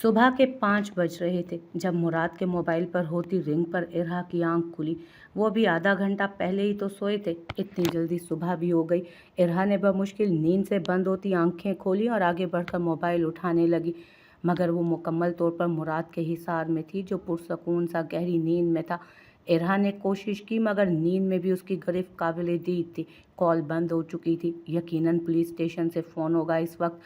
सुबह के 5 बज रहे थे जब मुराद के मोबाइल पर होती रिंग पर इरहा की आंख खुली। वो भी आधा घंटा पहले ही तो सोए थे। इतनी जल्दी सुबह भी हो गई। इरहा ने बमुश्किल नींद से बंद होती आंखें खोली और आगे बढ़कर मोबाइल उठाने लगी, मगर वो मुकम्मल तौर पर मुराद के हिसार में थी, जो पुरसकून सा गहरी नींद में था। इरहा ने कोशिश की, मगर नींद में भी उसकी गिरफ्त काबिल दीद थी। कॉल बंद हो चुकी थी। यकीनन पुलिस स्टेशन से फ़ोन होगा इस वक्त।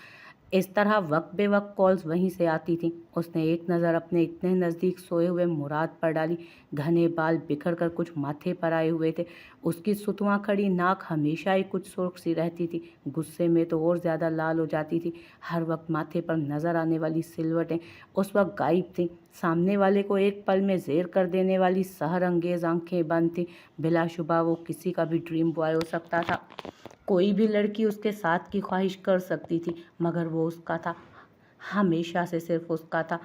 इस तरह वक्त बेवक्त कॉल्स वहीं से आती थीं। उसने एक नज़र अपने इतने नज़दीक सोए हुए मुराद पर डाली। घने बाल बिखर कर कुछ माथे पर आए हुए थे। उसकी सुतवां खड़ी नाक हमेशा ही कुछ सुर्ख सी रहती थी। गुस्से में तो और ज़्यादा लाल हो जाती थी। हर वक्त माथे पर नज़र आने वाली सिलवटें उस वक्त गायब थीं। सामने वाले को एक पल में ज़ेर कर देने वाली सहर अंगेज़ आंखें बंद थीं। बिलाशुबा वो किसी का भी ड्रीम बॉय हो सकता था। कोई भी लड़की उसके साथ की ख्वाहिश कर सकती थी, मगर वो उसका था। हमेशा से सिर्फ उसका था।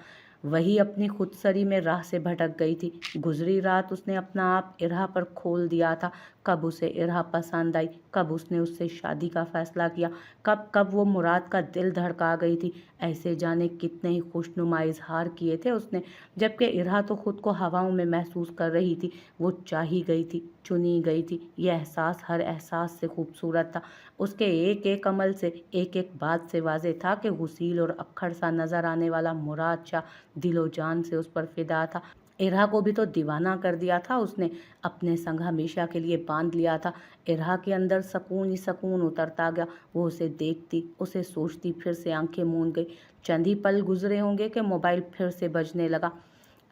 वही अपनी खुदसरी में राह से भटक गई थी। गुजरी रात उसने अपना आप इरहा पर खोल दिया था। कब उसे इरहा पसंद आई, कब उसने उससे शादी का फैसला किया, कब कब वो मुराद का दिल धड़का गई थी। ऐसे जाने कितने ही खुशनुमा इजहार किए थे उसने, जबकि इरहा तो खुद को हवाओं में महसूस कर रही थी। वो चाही गई थी, चुनी गई थी। यह एहसास हर एहसास से खूबसूरत था। उसके एक एक अमल से, एक एक बात से वाज़ेह था कि गुसील और अक्खड़ सा नज़र आने वाला मुराद शाह दिलो जान से उस पर फिदा था। इरहा को भी तो दीवाना कर दिया था उसने, अपने संग हमेशा के लिए बांध लिया था। इरहा के अंदर सकून ही सकून उतरता गया। वो उसे देखती, उसे सोचती, फिर से आंखें मूंद गई। चंद ही पल गुजरे होंगे कि मोबाइल फिर से बजने लगा।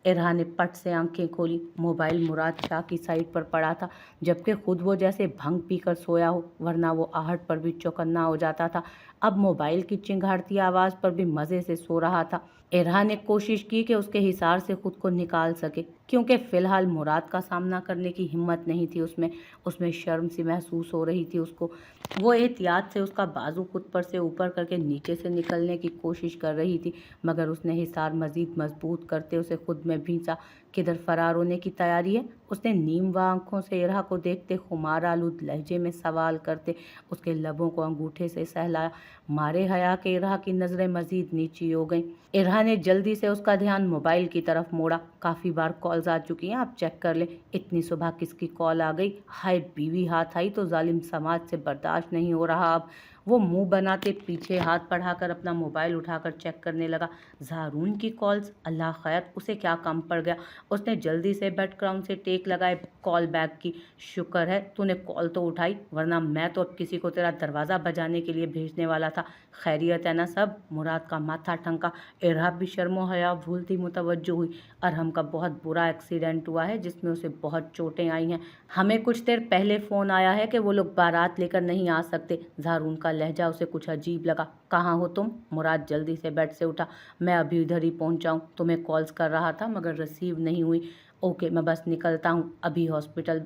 इरहा ने पट से आंखें खोली। मोबाइल मुराद शाह की साइड पर पड़ा था, जबकि खुद वो जैसे भंग पीकर सोया हो, वरना वो आहट पर भी चौकन्ना हो जाता था। अब मोबाइल की चिंगारती आवाज़ पर भी मज़े से सो रहा था। इरहा ने कोशिश की कि उसके हिसार से खुद को निकाल सके, क्योंकि फ़िलहाल मुराद का सामना करने की हिम्मत नहीं थी उसमें। उसमें शर्म सी महसूस हो रही थी उसको। वो एहतियात से उसका बाजू खुद पर से ऊपर करके नीचे से निकलने की कोशिश कर रही थी, मगर उसने हिसार मज़ीद मजबूत करते उसे खुद में भींचा। किधर फरार होने की तैयारी है? उसने नीम व आंखों से इरहा को देखते, खुमार आलूद लहजे में सवाल करते उसके लबों को अंगूठे से सहलाया। मारे हया के इरहा की नज़रें मज़ीद नीची हो गईं। इरहा ने जल्दी से उसका ध्यान मोबाइल की तरफ मोड़ा। काफ़ी बार कॉल्स आ चुकी हैं, आप चेक कर लें। इतनी सुबह किसकी कॉल आ गई? हाय, बीवी हाथ आई तो जालिम समाज से बर्दाश्त नहीं हो रहा अब। वो मुंह बनाते पीछे हाथ बढ़ाकर अपना मोबाइल उठाकर चेक करने लगा। ज़ारून की कॉल्स, अल्लाह खैर, उसे क्या कम पड़ गया। उसने जल्दी से बैकग्राउंड से टेक लगाए कॉल बैक की। शुक्र है तूने कॉल तो उठाई, वरना मैं तो अब किसी को तेरा दरवाज़ा बजाने के लिए भेजने वाला था। खैरियत है ना सब? मुराद का माथा ठनका। इरहा भी शर्मो हया भूलती मुतवज्जो हुई। अरहम का बहुत बुरा एक्सीडेंट हुआ है, जिसमें उसे बहुत चोटें आई हैं। हमें कुछ देर पहले फ़ोन आया है कि वो लोग बारात लेकर नहीं आ सकते। ज़ारून का लहजा उसे कुछ अजीब लगा। कहाँ हो तुम? मुराद जल्दी से बेड से उठा। मैं अभी इधर ही पहुँचा हूँ। तुम्हें कॉल्स कर रहा था, मगर रिसीव नहीं हुई। ओके, मैं बस निकलता हूँ अभी। हॉस्पिटल?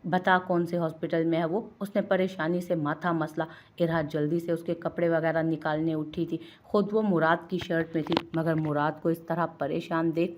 बता कौन से हॉस्पिटल में है वो? उसने परेशानी से माथा मसला। इरहा जल्दी से उसके कपड़े वगैरह निकालने उठी थी। खुद वो मुराद की शर्ट में थी, मगर मुराद को इस तरह परेशान देख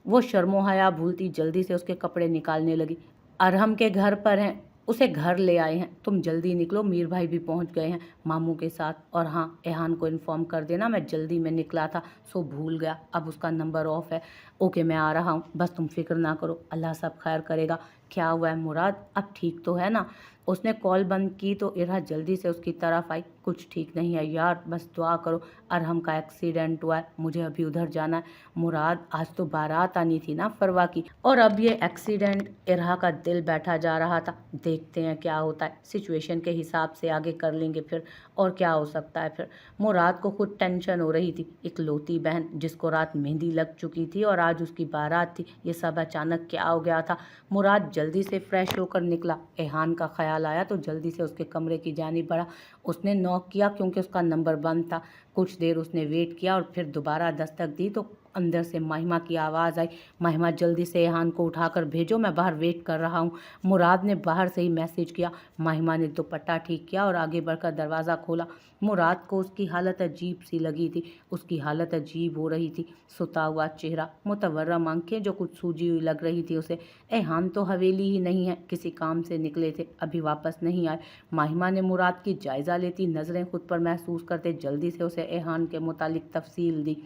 वो शर्मो हया भूलती जल्दी से उसके कपड़े निकालने लगी। अरहम के घर पर हैं, उसे घर ले आए हैं। तुम जल्दी निकलो, मीर भाई भी पहुंच गए हैं मामू के साथ। और हाँ, एहान को इन्फॉर्म कर देना, मैं जल्दी में निकला था सो भूल गया। अब उसका नंबर ऑफ है। ओके, मैं आ रहा हूँ, बस तुम फिक्र ना करो, अल्लाह सब खैर करेगा। क्या हुआ है मुराद, अब ठीक तो है ना? उसने कॉल बंद की तो इरहा जल्दी से उसकी तरफ आई। कुछ ठीक नहीं है यार, बस दुआ करो। अरहम का एक्सीडेंट हुआ है, मुझे अभी उधर जाना है। मुराद, आज तो बारात आनी थी ना फरवा की, और अब ये एक्सीडेंट। इरहा का दिल बैठा जा रहा था। देखते हैं क्या होता है, सिचुएशन के हिसाब से आगे कर लेंगे फिर, और क्या हो सकता है फिर। मुराद को खुद टेंशन हो रही थी। इकलौती बहन जिसको रात मेहंदी लग चुकी थी और आज उसकी बारात थी, ये सब अचानक क्या हो गया था। मुराद जल्दी से फ्रेश होकर निकला। एहान का ख्याल आया तो जल्दी से उसके कमरे की जानिब बढ़ा। उसने नॉक किया, क्योंकि उसका नंबर बंद था। कुछ देर उसने वेट किया और फिर दोबारा दस्तक दी तो अंदर से महिमा की आवाज़ आई। महिमा, जल्दी से एहान को उठाकर भेजो, मैं बाहर वेट कर रहा हूँ। मुराद ने बाहर से ही मैसेज किया। महिमा ने दुपट्टा ठीक किया और आगे बढ़कर दरवाज़ा खोला। मुराद को उसकी हालत अजीब सी लगी थी। उसकी हालत अजीब हो रही थी। सुता हुआ चेहरा, मुतवर्रम आंखें जो कुछ सूजी हुई लग रही थी उसे। एहान तो हवेली ही नहीं है, किसी काम से निकले थे, अभी वापस नहीं आए। महिमा ने मुराद की जायज़ा लेती नज़रें खुद पर महसूस करते जल्दी से उसे एहान के मुतालिक तफसील दी।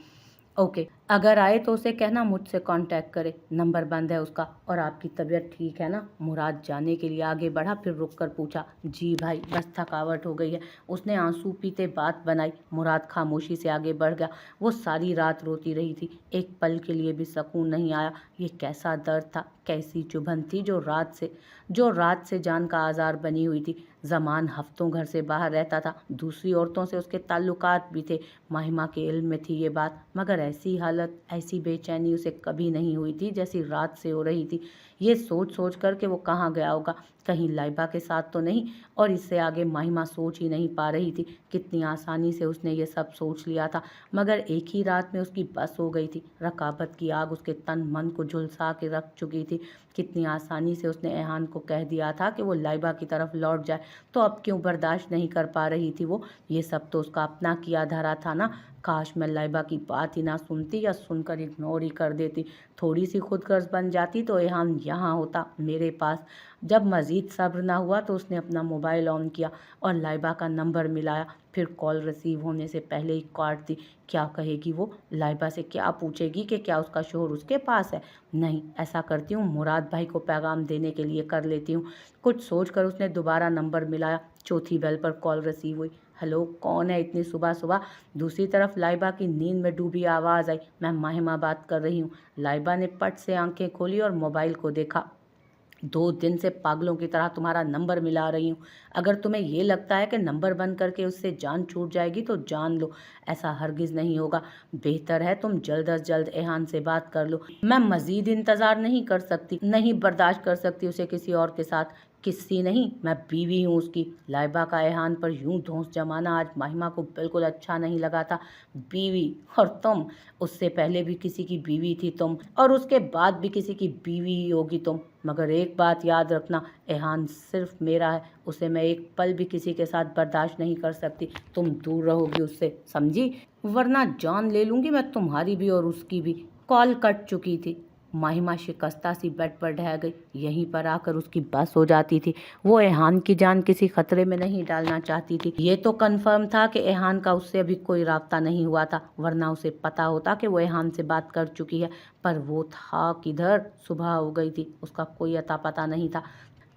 ओके, अगर आए तो उसे कहना मुझसे कांटेक्ट करे, नंबर बंद है उसका। और आपकी तबीयत ठीक है ना? मुराद जाने के लिए आगे बढ़ा, फिर रुक कर पूछा, जी भाई, बस थकावट हो गई है। उसने आंसू पीते बात बनाई। मुराद खामोशी से आगे बढ़ गया। वो सारी रात रोती रही थी, एक पल के लिए भी सुकून नहीं आया। ये कैसा दर्द था, कैसी चुभन थी जो रात से जान का आज़ार बनी हुई थी। ज़मान हफ्तों घर से बाहर रहता था, दूसरी औरतों से उसके ताल्लुकात भी थे। माहिमा के इल्म में थी ये बात, मगर ऐसी हालत, ऐसी बेचैनी उसे कभी नहीं हुई थी जैसी रात से हो रही थी। ये सोच सोच कर कि वो कहाँ गया होगा, कहीं लाइबा के साथ तो नहीं। और इससे आगे माहिमा सोच ही नहीं पा रही थी। कितनी आसानी से उसने ये सब सोच लिया था, मगर एक ही रात में उसकी बस हो गई थी। रकाबत की आग उसके तन मन को झुलसा के रख चुकी थी। कितनी आसानी से उसने एहान को कह दिया था कि वो लाइबा की तरफ लौट जाए, तो अब क्यों बर्दाश्त नहीं कर पा रही थी वो? ये सब तो उसका अपना किया धरा था ना। काश मैं लाइबा की बात ही ना सुनती या सुनकर इग्नोर ही कर देती। थोड़ी सी खुदगर्ज बन जाती तो एहान यहाँ होता, मेरे पास। जब मज़ीद सब्र ना हुआ तो उसने अपना मोबाइल ऑन किया और लाइबा का नंबर मिलाया। फिर कॉल रिसीव होने से पहले ही काट दी। क्या कहेगी वो? लाइबा से क्या पूछेगी कि क्या उसका शोहर उसके पास है? नहीं, ऐसा करती हूँ, मुराद भाई को पैगाम देने के लिए कर लेती हूँ। कुछ सोचकर उसने दोबारा नंबर मिलाया। चौथी बेल पर कॉल रिसीव हुई। हेलो, कौन है इतनी सुबह सुबह? दूसरी तरफ लाइबा की नींद में डूबी आवाज़ आई, मैं माहिमा बात कर रही हूँ। लाइबा ने पट से आंखें खोली और मोबाइल को देखा। 2 दिन से पागलों की तरह तुम्हारा नंबर मिला रही हूँ। अगर तुम्हें ये लगता है कि नंबर बंद करके उससे जान छूट जाएगी तो जान लो, ऐसा हरगिज़ नहीं होगा। बेहतर है तुम जल्द अज जल्द एहान से बात कर लो। मैं मज़ीद इंतज़ार नहीं कर सकती, नहीं बर्दाश्त कर सकती उसे किसी और के साथ। किसी नहीं, मैं बीवी हूँ उसकी। लाइबा का एहान पर यूं धौंस जमाना आज माहिमा को बिल्कुल अच्छा नहीं लगा था। बीवी? और तुम? उससे पहले भी किसी की बीवी थी तुम, और उसके बाद भी किसी की बीवी ही होगी तुम। मगर एक बात याद रखना, एहान सिर्फ मेरा है, उसे मैं एक पल भी किसी के साथ बर्दाश्त नहीं कर सकती। तुम दूर रहोगी उससे, समझी? वरना जान ले लूंगी मैं तुम्हारी भी और उसकी भी। कॉल कट चुकी थी। माहिमा शिकस्ता सी बेड पर ढह गई। यहीं पर आकर उसकी बस हो जाती थी। वो एहान की जान किसी खतरे में नहीं डालना चाहती थी। ये तो कन्फर्म था कि एहान का उससे अभी कोई राब्ता नहीं हुआ था, वरना उसे पता होता कि वो एहान से बात कर चुकी है। पर वो था किधर? सुबह हो गई थी, उसका कोई अता पता नहीं था।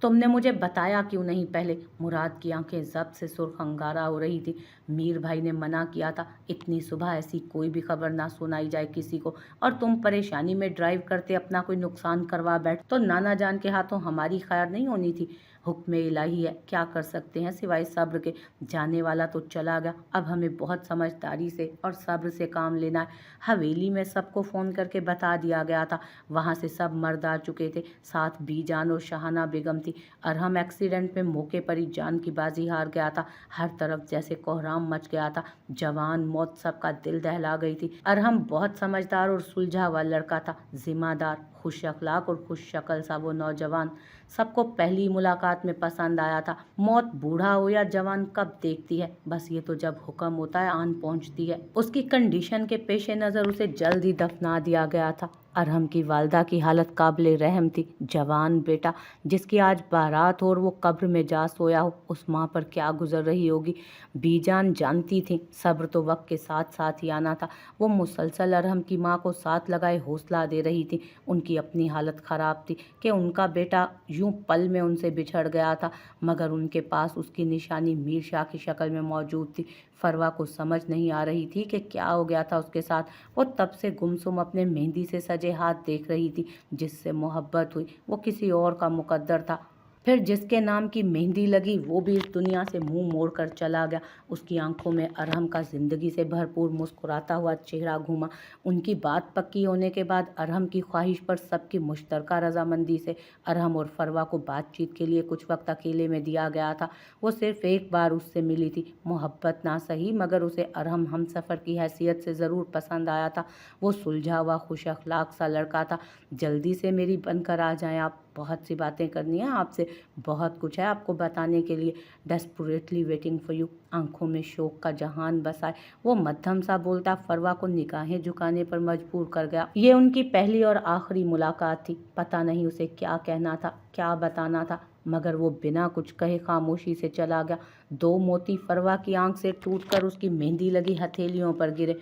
तुमने मुझे बताया क्यों नहीं पहले? मुराद की आंखें जब्त से सुर्ख अंगारा हो रही थी। मीर भाई ने मना किया था, इतनी सुबह ऐसी कोई भी खबर ना सुनाई जाए किसी को। और तुम परेशानी में ड्राइव करते अपना कोई नुकसान करवा बैठ तो नाना जान के हाथों हमारी खैर नहीं होनी थी। हुक्म इलाही है, क्या कर सकते हैं सिवाय सब्र के। जाने वाला तो चला गया, अब हमें बहुत समझदारी से और सब्र से काम लेना है। हवेली में सबको फ़ोन करके बता दिया गया था, वहाँ से सब मर्द आ चुके थे, साथ बीजान और शाहाना बेगम थी। अरहम एक्सीडेंट में मौके पर ही जान की बाजी हार गया था। हर तरफ जैसे कोहराम मच गया था। जवान मौत सबका दिल दहला गई थी। अरहम बहुत समझदार और सुलझा हुआ लड़का था, जिम्मेदार, खुश अखलाक और खुश शक्ल सा वो नौजवान सबको पहली मुलाकात में पसंद आया था। मौत बूढ़ा हो या जवान कब देखती है, बस ये तो जब हुक्म होता है आन पहुंचती है। उसकी कंडीशन के पेश नज़र उसे जल्द ही दफना दिया गया था। अरहम की वालदा की हालत काबिल रहम थी। जवान बेटा जिसकी आज बारात हो और वो कब्र में जा सोया हो, उस माँ पर क्या गुजर रही होगी। बीजान जानती थी सब्र तो वक्त के साथ साथ ही आना था। वो मुसलसल अरहम की माँ को साथ लगाए हौसला दे रही थी। उनकी अपनी हालत ख़राब थी कि उनका बेटा यूं पल में उनसे बिछड़ गया था, मगर उनके पास उसकी निशानी मीर शाह की शक्ल में मौजूद थी। फरवा को समझ नहीं आ रही थी कि क्या हो गया था उसके साथ। वो तब से गुमसुम अपने मेहंदी से सजे हाथ देख रही थी। जिससे मोहब्बत हुई वो किसी और का मुकद्दर था। फिर जिसके नाम की मेहंदी लगी वो भी इस दुनिया से मुंह मोड़कर चला गया। उसकी आंखों में अरहम का जिंदगी से भरपूर मुस्कुराता हुआ चेहरा घूमा। उनकी बात पक्की होने के बाद अरहम की ख्वाहिश पर सबकी मुश्तरका रजामंदी से अरहम और फरवा को बातचीत के लिए कुछ वक्त अकेले में दिया गया था। वो सिर्फ एक बार उससे मिली थी, मोहब्बत ना सही मगर उसे अरहम हम सफ़र की हैसियत से ज़रूर पसंद आया था। वो सुलझा हुआ खुश अखलाक सा लड़का था। जल्दी से मेरी बनकर आ जाएं आप, बहुत सी बातें करनी है आपसे, बहुत कुछ है आपको बताने के लिए। Desperately waiting for you. आंखों में शोक का जहान बसाए वो मध्यम सा बोलता फरवा को निगाहें झुकाने पर मजबूर कर गया। ये उनकी पहली और आखिरी मुलाकात थी। पता नहीं उसे क्या कहना था, क्या बताना था। मगर वो बिना कुछ कहे खामोशी से चला गया। 2 मोती फरवा की आंख से टूटकर उसकी मेहंदी लगी हथेलियों पर गिरे।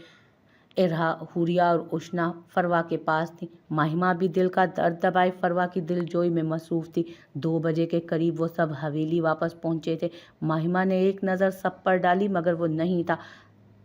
इरहा, हुरिया और उष्णा फरवा के पास थी। माहिमा भी दिल का दर्द दबाए फरवा की दिलजोई में मसरूफ थी। 2 बजे के करीब वो सब हवेली वापस पहुंचे थे। माहिमा ने एक नज़र सब पर डाली मगर वो नहीं था।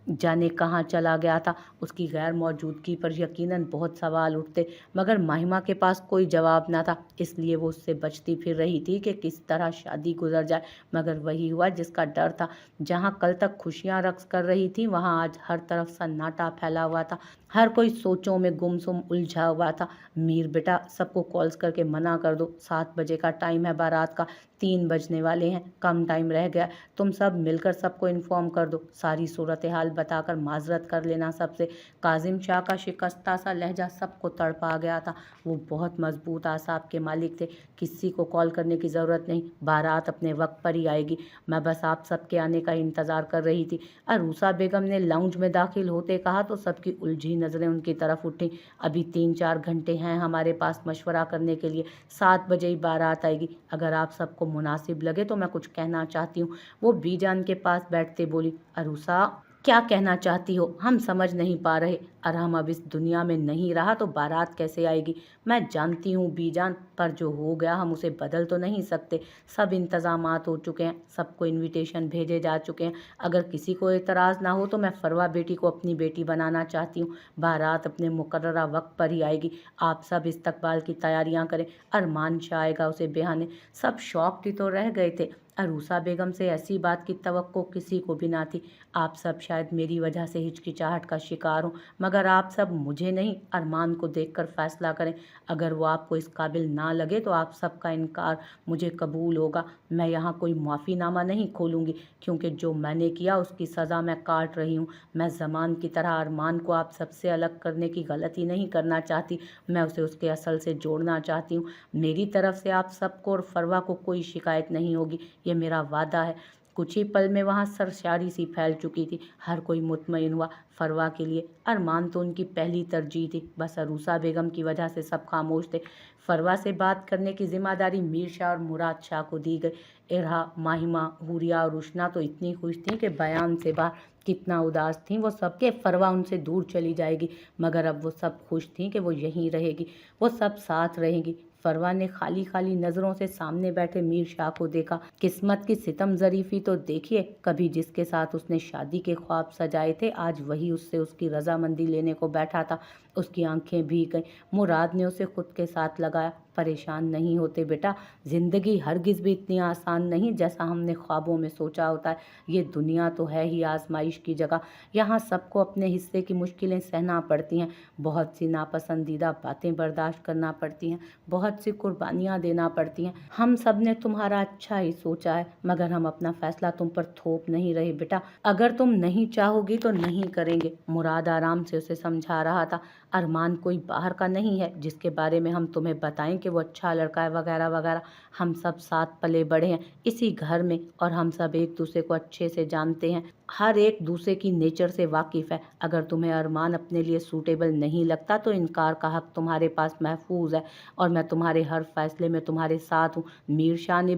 जाने कहाँ चला गया था। उसकी गैर मौजूदगी पर यकीनन बहुत सवाल उठते, मगर माहिमा के पास कोई जवाब न था। इसलिए वो उससे बचती फिर रही थी कि किस तरह शादी गुजर जाए। मगर वही हुआ जिसका डर था। जहाँ कल तक खुशियाँ रक्स कर रही थी, वहाँ आज हर तरफ सन्नाटा फैला हुआ था। हर कोई सोचों में गुमसुम उलझा हुआ था। मीर बेटा, सबको कॉल्स करके मना कर दो। 7 बजे का टाइम है बारात का, 3 बजने वाले हैं, कम टाइम रह गया। तुम सब मिलकर सबको इन्फॉर्म कर दो। सारी सूरत हाल बताकर माजरत कर लेना सबसे। काजिम शाह का शिकस्ता सा लहजा सबको तड़पा गया था। वो बहुत मजबूत आसाब के मालिक थे। किसी को कॉल करने की ज़रूरत नहीं, बारात अपने वक्त पर ही आएगी। मैं बस आप सबके आने का इंतज़ार कर रही थी। अरूसा बेगम ने लाउंज में दाखिल होते कहा तो सबकी उलझी नज़रें उनकी तरफ उठी। अभी 3-4 घंटे हैं हमारे पास मशवरा करने के लिए। 7 बजे ही बारात आएगी। अगर आप सबको मुनासिब लगे तो मैं कुछ कहना चाहती हूँ। वो बीजान के पास बैठते बोली, अरूसा, क्या कहना चाहती हो? हम समझ नहीं पा रहे। अरहम अब इस दुनिया में नहीं रहा तो बारात कैसे आएगी? मैं जानती हूँ बीजान, पर जो हो गया हम उसे बदल तो नहीं सकते। सब इंतजामात हो चुके हैं, सबको इनविटेशन भेजे जा चुके हैं। अगर किसी को एतराज़ ना हो तो मैं फरवा बेटी को अपनी बेटी बनाना चाहती हूँ। बारात अपने मुकर्ररा वक्त पर ही आएगी। आप सब इस्तकबाल की तैयारियां करें। अरमान शाह आएगा उसे बेहाने। सब शौक की तो रह गए थे। अरूसा बेगम से ऐसी बात की तवक्को किसी को भी ना थी। आप सब शायद मेरी वजह से हिचकिचाहट का शिकार हो, मगर आप सब मुझे नहीं, अरमान को देखकर फैसला करें। अगर वो आपको इस काबिल ना लगे तो आप सबका इनकार मुझे कबूल होगा। मैं यहाँ कोई माफ़ीनामा नहीं खोलूँगी, क्योंकि जो मैंने किया उसकी सज़ा मैं काट रही हूँ। मैं ज़मान की तरह अरमान को आप सबसे अलग करने की गलती नहीं करना चाहती। मैं उसे उसके असल से जोड़ना चाहती हूँ। मेरी तरफ से आप सबको और फरवा को कोई शिकायत नहीं होगी, ये मेरा वादा है। कुछ ही पल में वहाँ सरशारी सी फैल चुकी थी। हर कोई मुतमईन हुआ। फरवा के लिए अरमान तो उनकी पहली तरजीह थी। बस अरूसा बेगम की वजह से सब खामोश थे। फरवा से बात करने की जिम्मेदारी मीर शाह और मुराद शाह को दी गई। इरहा, माहिमा, हुरिया और उष्णा तो इतनी खुश थीं कि बयान से बाहर। कितना उदास थीं वो सब के फरवा उनसे दूर चली जाएगी, मगर अब वो सब खुश थीं कि वो यहीं रहेगी, वो सब साथ रहेंगी। फरवा ने खाली खाली नज़रों से सामने बैठे मीर शाह को देखा। किस्मत की सितम ज़रीफ़ी तो देखिए, कभी जिसके साथ उसने शादी के ख्वाब सजाए थे आज वही उससे उसकी रजामंदी लेने को बैठा था। उसकी आंखें भीग गईं। मुराद ने उसे खुद के साथ लगाया। परेशान नहीं होते बेटा, ज़िंदगी हरगिज़ भी इतनी आसान नहीं जैसा हमने ख्वाबों में सोचा होता है। ये दुनिया तो है ही आजमाइश की जगह। यहाँ सबको अपने हिस्से की मुश्किलें सहना पड़ती हैं, बहुत सी नापसंदीदा बातें बर्दाश्त करना पड़ती हैं, बहुत सी कुर्बानियाँ देना पड़ती हैं। हम सब ने तुम्हारा अच्छा ही सोचा है, मगर हम अपना फैसला तुम पर थोप नहीं रहे बेटा। अगर तुम नहीं चाहोगी तो नहीं करेंगे। मुराद आराम से उसे समझा रहा था। अरमान कोई बाहर का नहीं है जिसके बारे में हम तुम्हें बताएं कि वो अच्छा लड़का है वगैरह वगैरह। हम सब साथ पले बड़े हैं इसी घर में, और हम सब एक दूसरे को अच्छे से जानते हैं, हर एक दूसरे की नेचर से वाकिफ़ है। अगर तुम्हें अरमान अपने लिए सूटेबल नहीं लगता तो इनकार का हक तुम्हारे पास महफूज है, और मैं तुम्हारे हर फैसले में तुम्हारे साथ हूँ। मीर शाह ने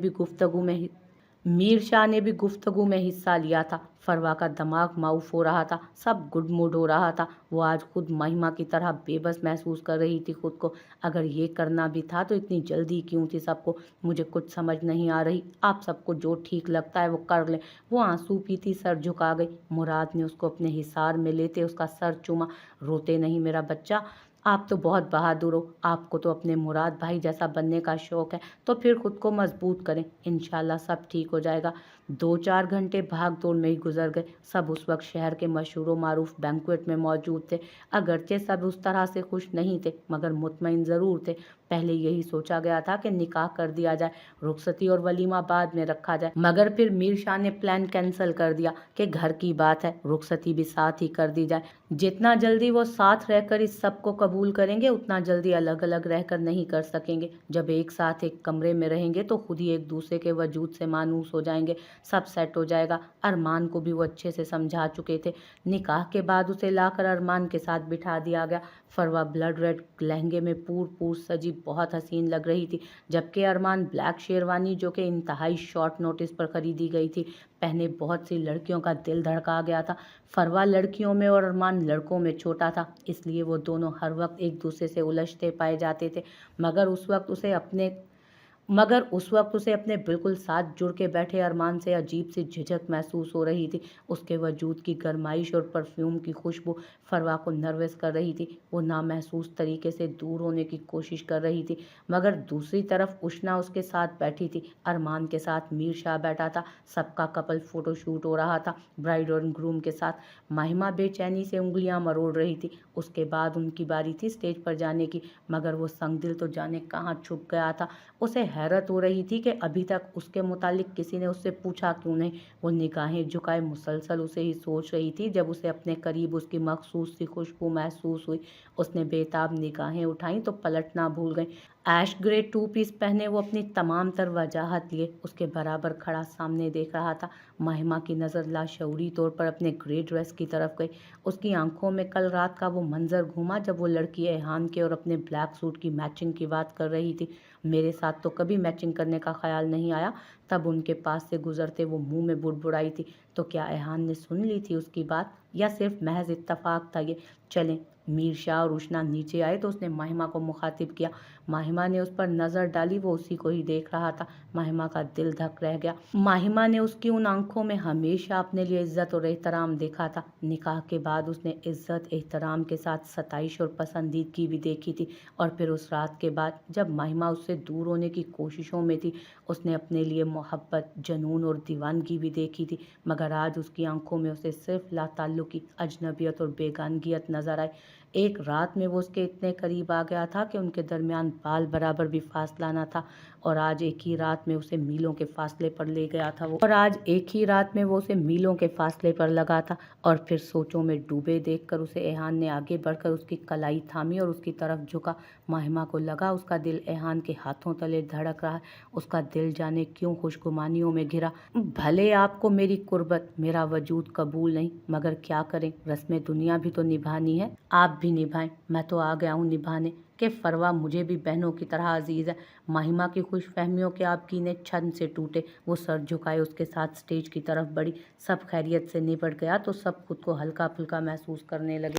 भी गुफ्तगू में हिस्सा लिया था। फरवा का दिमाग माऊफ हो रहा था, सब गुड मूड हो रहा था। वो आज खुद महिमा की तरह बेबस महसूस कर रही थी खुद को। अगर ये करना भी था तो इतनी जल्दी क्यों थी सबको? मुझे कुछ समझ नहीं आ रही। आप सबको जो ठीक लगता है वो कर लें। वो आंसू पीती सर झुका गई। मुराद ने उसको अपने हिसार में लेते उसका सर चूमा। रोते नहीं मेरा बच्चा, आप तो बहुत बहादुर हो। आपको तो अपने मुराद भाई जैसा बनने का शौक है, तो फिर खुद को मजबूत करें। इंशाल्लाह सब ठीक हो जाएगा। 2-4 घंटे भाग दौड़ में ही गुजर गए। सब उस वक्त शहर के मशहूर मारूफ बैंक्वेट में मौजूद थे। अगरचे सब उस तरह से खुश नहीं थे, मगर मुतमईन ज़रूर थे। पहले यही सोचा गया था कि निकाह कर दिया जाए, रुखसती और वलीमा बाद में रखा जाए, मगर फिर मीर शाह ने प्लान कैंसिल कर दिया कि घर की बात है, रुखसती भी साथ ही कर दी जाए। जितना जल्दी वो साथ रहकर इस सब को कबूल करेंगे उतना जल्दी अलग अलग रहकर नहीं कर सकेंगे। जब एक साथ एक कमरे में रहेंगे तो खुद ही एक दूसरे के वजूद से मानूस हो जाएंगे, सब सेट हो जाएगा। अरमान को भी वो अच्छे से समझा चुके थे। निकाह के बाद उसे लाकर अरमान के साथ बिठा दिया गया। फरवा ब्लड रेड लहंगे में पूर पूर सजी बहुत हसीन लग रही थी, जबकि अरमान ब्लैक शेरवानी, जो कि इंतहाई शॉर्ट नोटिस पर खरीदी गई थी, पहने बहुत सी लड़कियों का दिल धड़का गया था। फरवा लड़कियों में और अरमान लड़कों में छोटा था, इसलिए वो दोनों हर वक्त एक दूसरे से उलझते पाए जाते थे। मगर उस वक्त उसे अपने बिल्कुल साथ जुड़ के बैठे अरमान से अजीब सी झिझक महसूस हो रही थी। उसके वजूद की गर्माइश और परफ्यूम की खुशबू फरवा को नर्वस कर रही थी। वो नामहसूस तरीके से दूर होने की कोशिश कर रही थी, मगर दूसरी तरफ उष्णा उसके साथ बैठी थी। अरमान के साथ मीर शाह बैठा था। सबका कपल फोटो शूट हो रहा था, ब्राइड और ग्रूम के साथ। माहिमा बेचैनी से उंगलियां मरोड़ रही थी। उसके बाद उनकी बारी थी स्टेज पर जाने की, मगर वो संगदिल तो जाने कहाँ छुप गया था। उसे हैरत हो रही थी कि अभी तक उसके मुतालिक किसी ने उससे पूछा क्यों नहीं। वो निगाहें झुकाए मुसलसल उसे ही सोच रही थी। जब उसे अपने करीब उसकी मखसूस सी खुशबू महसूस हुई, उसने बेताब निगाहें उठाई तो पलटना भूल गई। ऐश ग्रे टू पीस पहने वो अपनी तमाम तर वजाहत लिए उसके बराबर खड़ा सामने देख रहा था। माहिमा की नज़र लाशऊरी तौर पर अपने ग्रे ड्रेस की तरफ गई। उसकी आंखों में कल रात का वो मंजर घूमा जब वो लड़की एहान के और अपने ब्लैक सूट की मैचिंग की बात कर रही थी। मेरे साथ तो कभी मैचिंग करने का ख्याल नहीं आया। तब उनके पास से गुजरते वो मुंह में बुड़बुड़ाई थी। तो क्या एहान ने सुन ली थी उसकी बात, या सिर्फ महज इत्तफाक था ये? चलें। मीर शाह और उष्णा नीचे आए तो उसने माहिमा को मुखातिब किया। माहिमा ने उस पर नजर डाली, वो उसी को ही देख रहा था। माहिमा का दिल धक रह गया। माहिमा ने उसकी उन आंखों में हमेशा अपने लिए इज्जत और एहतराम देखा था। निकाह के बाद उसने इज्जत एहतराम के साथ सताइश और पसंदीदगी भी देखी थी। और फिर उस रात के बाद जब माहिमा उससे दूर होने की कोशिशों में थी, उसने अपने लिए मोहब्बत, जनून और दीवानगी भी देखी थी। मगर आज उसकी आंखों में उसे सिर्फ लाताल्लुकी, अजनबियत और बेगानगियत नजर आई। एक रात में वो उसके इतने करीब आ गया था कि उनके दरमियान बाल बराबर भी फासला ना था, और आज एक ही रात में उसे मीलों के फासले पर ले गया था वो। और आज एक ही रात में वो उसे मीलों के फासले पर लगा था। और फिर सोचों में डूबे देखकर उसे एहान ने आगे बढ़कर उसकी कलाई थामी और उसकी तरफ झुका। माहिमा को लगा उसका दिल एहान के हाथों तले धड़क रहा है। उसका दिल जाने क्यों खुशगुमानियों में घिरा। भले आपको मेरी कुर्बत, मेरा वजूद कबूल नहीं, मगर क्या करें, रस्में दुनिया भी तो निभानी है। आप भी निभाएं, मैं तो आ गया हूँ निभाने। कि फरवा मुझे भी बहनों की तरह अजीज है। माहिमा की खुश फहमियों के आप कीने छन से टूटे। वो सर झुकाए उसके साथ स्टेज की तरफ बढ़ी। सब खैरियत से निपट गया तो सब खुद को हल्का फुल्का महसूस करने लगे।